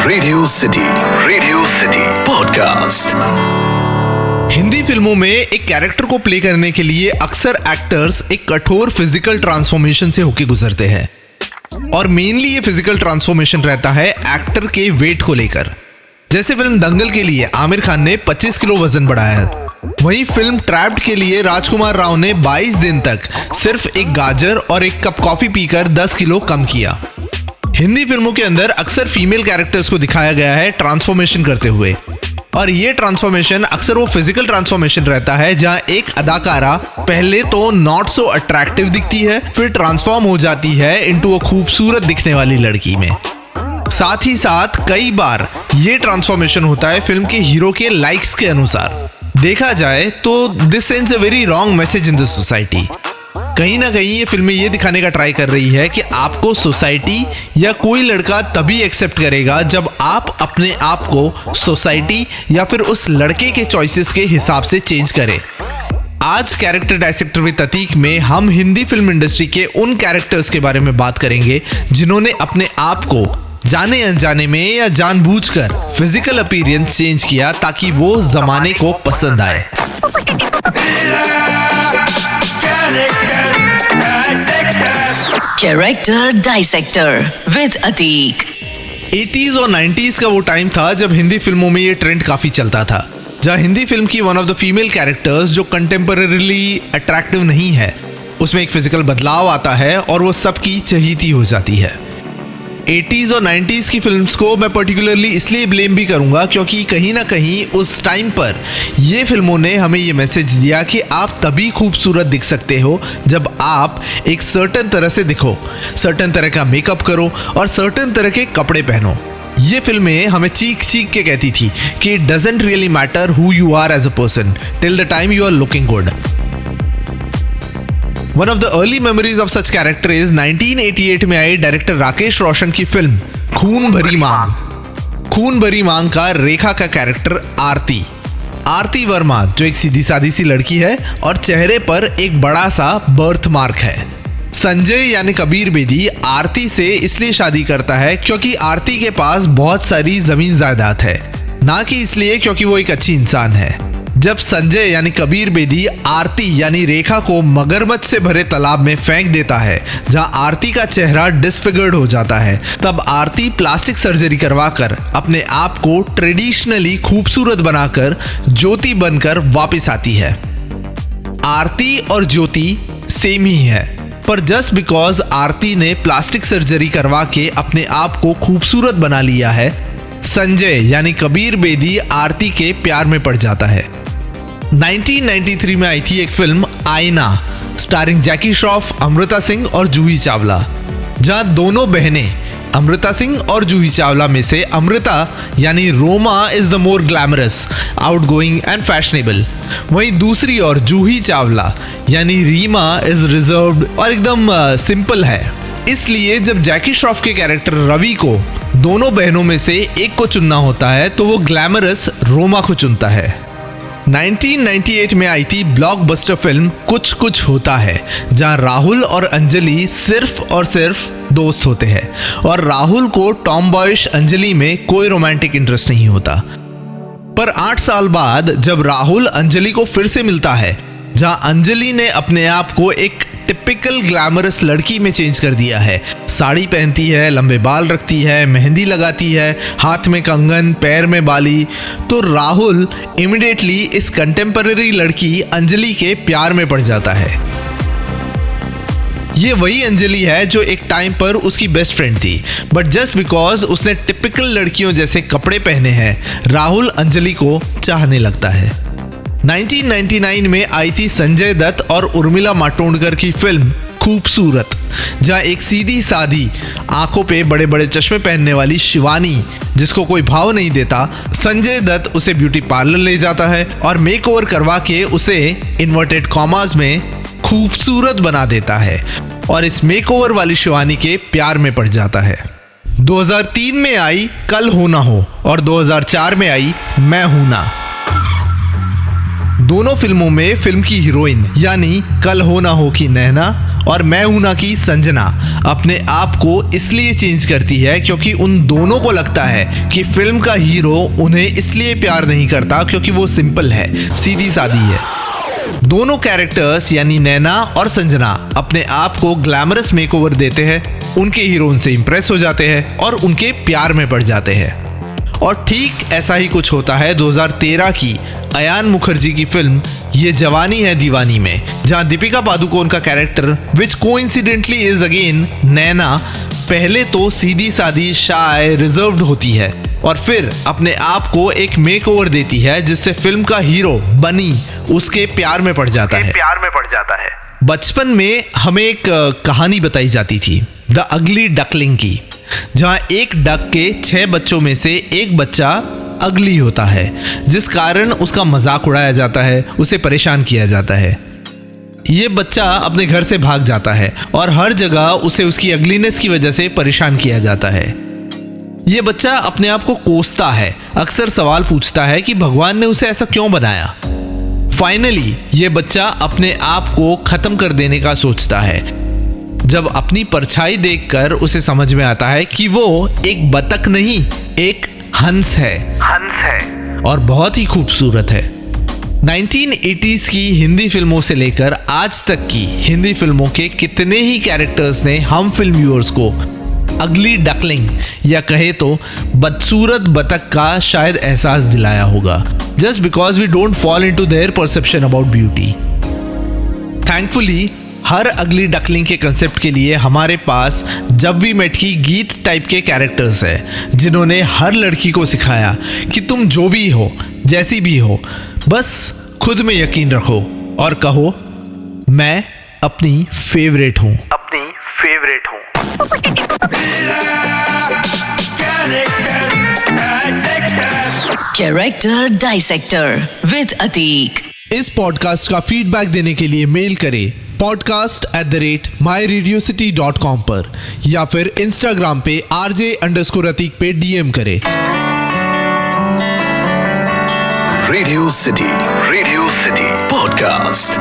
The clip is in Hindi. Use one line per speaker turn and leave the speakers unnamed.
Radio city podcast.
हिंदी फिल्मों में एक कैरेक्टर को प्ले करने के लिए अक्सर एक्टर्स एक कठोर फिजिकल ट्रांसफॉर्मेशन से होकर गुजरते हैं और मेनली ये फिजिकल ट्रांसफॉर्मेशन रहता है एक्टर के वेट को लेकर। जैसे फिल्म दंगल के लिए आमिर खान ने 25 किलो वजन बढ़ाया है, वहीं फिल्म ट्रैप्ड के लिए राजकुमार राव ने 22 दिन तक सिर्फ एक गाजर और एक कप कॉफी पीकर 10 किलो कम किया। हिंदी फिल्मों के अंदर अक्सर फीमेल कैरेक्टर्स को दिखाया गया है ट्रांसफॉर्मेशन करते हुए, और ये ट्रांसफॉर्मेशन अक्सर वो फिजिकल ट्रांसफॉर्मेशन रहता है जहां एक अदाकारा पहले तो नॉट सो अट्रैक्टिव दिखती है, फिर ट्रांसफॉर्म हो जाती है इनटू वो खूबसूरत दिखने वाली लड़की में। साथ ही साथ कई बार ये ट्रांसफॉर्मेशन होता है फिल्म के हीरो के लाइक्स के अनुसार। देखा जाए तो this sends a very wrong message in the society. कहीं ना कहीं ये फिल्में ये दिखाने का ट्राई कर रही है कि आपको सोसाइटी या कोई लड़का तभी एक्सेप्ट करेगा जब आप अपने आप को सोसाइटी या फिर उस लड़के के चॉइसेस के हिसाब से चेंज करें। आज कैरेक्टर डायसेक्टर विद अतीक में हम हिंदी फिल्म इंडस्ट्री के उन कैरेक्टर्स के बारे में बात करेंगे जिन्होंने अपने आप को जाने अनजाने में या जानबूझकर फिजिकल अपीयरेंस चेंज किया ताकि वो जमाने को पसंद आए।
Character dissector with Atiq.
80s और 90s का वो टाइम था जब हिंदी फिल्मों में ये ट्रेंड काफी चलता था, जहां हिंदी फिल्म की one of the female characters जो कंटेम्परेरीली अट्रैक्टिव नहीं है, उसमें एक फिजिकल बदलाव आता है और वो सबकी चहेती हो जाती है। 80s और 90s की फिल्म्स को मैं पर्टिकुलरली इसलिए ब्लेम भी करूंगा क्योंकि कहीं ना कहीं उस टाइम पर ये फिल्मों ने हमें ये मैसेज दिया कि आप तभी खूबसूरत दिख सकते हो जब आप एक सर्टेन तरह से दिखो, सर्टेन तरह का मेकअप करो और सर्टेन तरह के कपड़े पहनो। ये फिल्में हमें चीख चीख के कहती थी कि it doesn't really matter who you are as a person till the time you are looking good. One of the early memories of such character is 1988 में आई डायरेक्टर राकेश रोशन की फिल्म खून भरी मांग। खून भरी मांग का रेखा का कैरेक्टर आरती वर्मा, जो एक सीधी सादी सी लड़की है और चेहरे पर एक बड़ा सा बर्थ मार्क है। संजय यानी कबीर बेदी आरती से इसलिए शादी करता है क्योंकि आरती के पास बहुत सारी जमीन जायदाद है, ना कि इसलिए क्योंकि वो एक अच्छी इंसान है। जब संजय यानी कबीर बेदी आरती यानी रेखा को मगरमच्छ से भरे तालाब में फेंक देता है जहां आरती का चेहरा डिसफिगर्ड हो जाता है, तब आरती प्लास्टिक सर्जरी करवाकर अपने आप को ट्रेडिशनली खूबसूरत बनाकर ज्योति बनकर वापस आती है। आरती और ज्योति सेम ही है, पर जस्ट बिकॉज आरती ने प्लास्टिक सर्जरी करवा के अपने आप को खूबसूरत बना लिया है, संजय यानी कबीर बेदी आरती के प्यार में पड़ जाता है। 1993 में आई थी एक फिल्म आईना स्टारिंग जैकी श्रॉफ, अमृता सिंह और जूही चावला, जहां दोनों बहनें अमृता सिंह और जूही चावला में से अमृता यानी Roma is the more glamorous, outgoing and fashionable, वहीं दूसरी और जूही चावला यानी रीमा इज रिजर्व्ड और एकदम सिंपल है। इसलिए जब जैकी श्रॉफ के कैरेक्टर रवि को दोनों बहनों में से एक को चुनना होता है तो वो ग्लैमरस रोमा को चुनता है। 1998 में आई थी ब्लॉकबस्टर फिल्म कुछ कुछ होता है, जहां राहुल और अंजलि सिर्फ और सिर्फ दोस्त होते हैं और राहुल को टॉम बॉयश अंजलि में कोई रोमांटिक इंटरेस्ट नहीं होता। पर 8 साल बाद जब राहुल अंजलि को फिर से मिलता है, जहां अंजलि ने अपने आप को एक टिपिकल ग्लैमरस लड़की में चेंज कर दिया है, साड़ी पहनती है, लंबे बाल रखती है, मेहंदी लगाती है, हाथ में कंगन, पैर में बाली, तो राहुल इमीडिएटली इस कंटेम्पररी लड़की अंजलि के प्यार में पड़ जाता है। ये वही अंजलि है जो एक टाइम पर उसकी बेस्ट फ्रेंड थी, बट जस्ट बिकॉज उसने टिपिकल लड़कियों जैसे कपड़े पहने हैं, राहुल अंजलि को चाहने लगता है। 1999 में आई थी संजय दत्त और उर्मिला मातोंडकर की फिल्म खूबसूरत, जहां एक सीधी सादी आंखों पे बड़े बड़े चश्मे पहनने वाली शिवानी, जिसको कोई भाव नहीं देता, संजय दत्त उसे ब्यूटी पार्लर ले जाता है और मेकओवर करवा के उसे इन्वर्टेड कॉमास में खूबसूरत बना देता है और इस मेकओवर वाली शिवानी के प्यार में पड़ जाता है। 2003 में आई कल हो ना हो और 2004 में आई मैं हूं ना। दोनों फिल्मों में फिल्म की हीरोइन यानी कल हो ना हो की नैना और मैं हूं ना की संजना अपने आप को इसलिए चेंज करती है क्योंकि उन दोनों को लगता है कि फिल्म का हीरो उन्हें इसलिए प्यार नहीं करता क्योंकि वो सिंपल है, सीधी सादी है। दोनों कैरेक्टर्स यानी नैना और संजना अपने आप को ग्लैमरस मेकओवर देते हैं, उनके हीरो उनसे इंप्रेस हो जाते हैं और उनके प्यार में पड़ जाते हैं। और ठीक ऐसा ही कुछ होता है 2013 की अयान मुखर्जी की फिल्म ये जवानी है दीवानी में, जहां दीपिका पादुकोण का character which coincidentally is again Naina पहले तो सीधी सादी शाय रिजर्व्ड होती है और फिर अपने आप को एक मेकओवर देती है जिससे फिल्म का हीरो बनी उसके प्यार में पड़ जाता है। बचपन में हमें एक कहानी बताई जाती थी द अगली डकलिंग की, जहां एक डक के 6 बच्चों में से एक बच्चा अगली होता है, जिस कारण उसका मजाक उड़ाया जाता है, उसे परेशान किया जाता है। ये बच्चा अपने घर से भाग जाता है और हर जगह उसे उसकी अगलीनेस की वजह से परेशान किया जाता है। ये बच्चा अपने आप को कोसता है, अक्सर सवाल पूछता है कि भगवान ने उसे ऐसा क्यों बनाया। फाइनली ये बच्चा अपने आप को खत्म कर देने का सोचता है, जब अपनी परछाई देखकर उसे समझ में आता है कि वो एक बतख नहीं, एक हंस है और बहुत ही खूबसूरत है। 1980s की हिंदी फिल्मों से लेकर आज तक की हिंदी फिल्मों के कितने ही कैरेक्टर्स ने हम फिल्म व्यूअर्स को अगली डकलिंग या कहे तो बदसूरत बतख का शायद एहसास दिलाया होगा, just because we don't fall into their perception about beauty. Thankfully हर अगली डकलिंग के कंसेप्ट के लिए हमारे पास जब वी मेट की गीत टाइप के कैरेक्टर्स हैं, जिन्होंने हर लड़की को सिखाया कि तुम जो भी हो, जैसी भी हो, बस खुद में यकीन रखो और कहो मैं अपनी फेवरेट हूँ।
Character Dissector with Atik.
इस पॉडकास्ट का फीडबैक देने के लिए मेल करें podcast@myradiocity.com पर या फिर इंस्टाग्राम पे RJ_Atik पे DM करें।
Radio City Podcast.